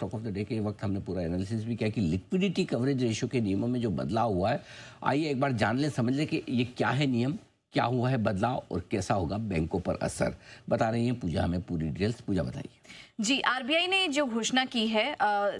Stock of the day के वक्त हमने पूरा एनालिसिस भी किया कि लिक्विडिटी कवरेज रेशियो के नियमों में जो बदलाव हुआ है, आइए एक बार जान लें, समझ लें कि ये क्या है नियम, क्या हुआ है बदलाव और कैसा होगा बैंकों पर असर। बता रही हैं पूजा हमें पूरी डिटेल्स। पूजा बताइए। जी, आरबीआई ने जो घोषणा की है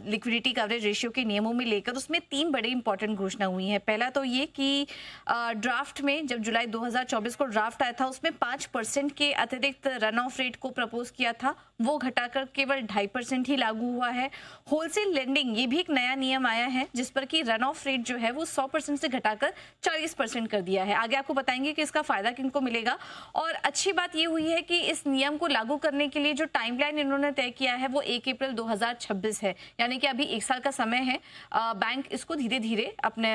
लिक्विडिटी कवरेज रेशियो के नियमों में लेकर, उसमें 3 बड़े इंपॉर्टेंट घोषणा हुई है। पहला तो ये कि ड्राफ्ट में जब जुलाई 2024 को ड्राफ्ट आया था, उसमें 5% के अतिरिक्त रन ऑफ रेट को प्रपोज किया था, वो घटाकर केवल 2.5% ही लागू हुआ है। होलसेल लेंडिंग, ये भी एक नया नियम आया है जिस पर कि रन ऑफ रेट जो है वो 100% से घटाकर 40% कर दिया है। आगे आपको बताएंगे कि इसका फायदा किनको मिलेगा। और अच्छी बात ये हुई है कि इस नियम को लागू करने के लिए जो टाइमलाइन इन्होंने तय किया है वो 1 अप्रैल 2026 है, यानी कि अभी 1 साल का समय है। बैंक इसको धीरे धीरे अपने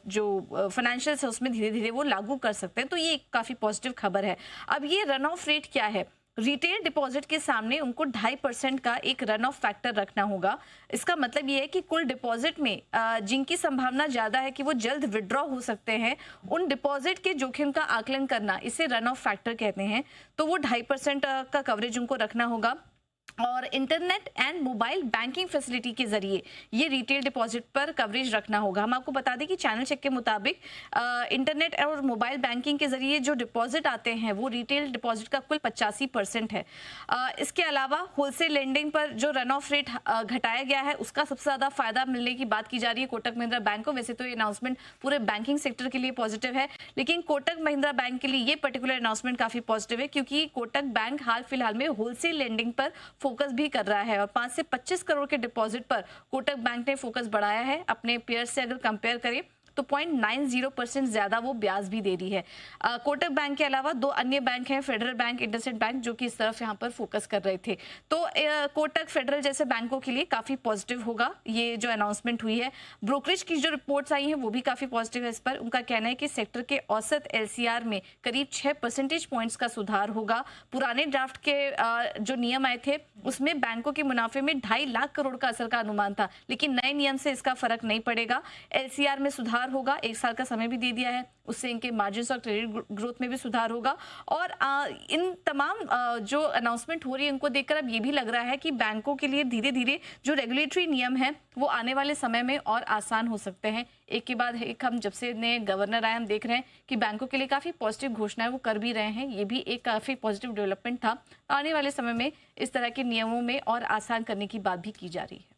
जो फाइनेंशियल है उसमें धीरे धीरे वो लागू कर सकते हैं, तो ये काफी पॉजिटिव खबर है। अब ये रन ऑफ रेट क्या है? रिटेल डिपॉजिट के सामने उनको 2.5% का एक रन ऑफ फैक्टर रखना होगा। इसका मतलब ये है कि कुल डिपॉजिट में जिनकी संभावना ज्यादा है कि वो जल्द विड्रॉ हो सकते हैं, उन डिपॉजिट के जोखिम का आकलन करना, इसे रन ऑफ फैक्टर कहते हैं। तो वो 2.5% का कवरेज उनको रखना होगा। और internet and mobile banking facility के जरिए ये रिटेल डिपॉजिट पर कवरेज रखना होगा। हम आपको बता दें कि चैनल चेक के मुताबिक इंटरनेट और मोबाइल बैंकिंग के जरिए जो डिपॉजिट आते हैं वो रिटेल डिपॉजिट का कुल 85% है। इसके अलावा होलसेल लेंडिंग पर जो रन ऑफ रेट घटाया गया है उसका सबसे ज्यादा फायदा मिलने की बात की जा रही है कोटक महिंद्रा बैंक को। वैसे तो ये अनाउंसमेंट पूरे बैंकिंग सेक्टर के लिए पॉजिटिव है, लेकिन कोटक महिंद्रा बैंक के लिए ये पर्टिकुलर अनाउंसमेंट काफी पॉजिटिव है, क्योंकि कोटक बैंक हाल फिलहाल में होलसेल लेंडिंग पर फोकस भी कर रहा है और 5 से 25 करोड़ के डिपॉजिट पर कोटक बैंक ने फोकस बढ़ाया है। अपने पेयर से अगर कंपेयर करें तो 0.90% ज्यादा वो ब्याज भी दे रही है। कोटक बैंक के अलावा 2 अन्य बैंक हैं, फेडरल बैंक, इंडसइंड बैंक, जो कि इस तरफ यहाँ पर फोकस कर रहे थे। तो कोटक, फेडरल जैसे बैंकों के लिए काफी पॉजिटिव होगा ये जो अनाउंसमेंट हुई है। ब्रोकरेज की जो रिपोर्ट्स आई हैं वो भी काफी पॉजिटिव है इस पर। उनका कहना है कि सेक्टर के औसत एलसीआर में करीब 6 परसेंटेज पॉइंट्स का सुधार होगा। पुराने ड्राफ्ट के जो नियम आए थे उसमें बैंकों के मुनाफे में 2.5 लाख करोड़ का असर का अनुमान था, लेकिन नए नियम से इसका फर्क नहीं पड़ेगा। एलसीआर में सुधार होगा, 1 साल का समय भी दे दिया है, उससे इनके मार्जिन्स और क्रेडिट ग्रोथ में भी सुधार होगा। और इन तमाम जो अनाउंसमेंट हो रही है उनको देखकर अब ये भी लग रहा है कि बैंकों के लिए धीरे धीरे जो रेगुलेटरी नियम है वो आने वाले समय में और आसान हो सकते हैं। एक के बाद एक हम जब से नए गवर्नर आए हम देख रहे हैं कि बैंकों के लिए काफी पॉजिटिव घोषणाएं वो कर भी रहे हैं। ये भी एक काफी पॉजिटिव डेवलपमेंट था। आने वाले समय में इस तरह के नियमों में और आसान करने की बात भी की जा रही है।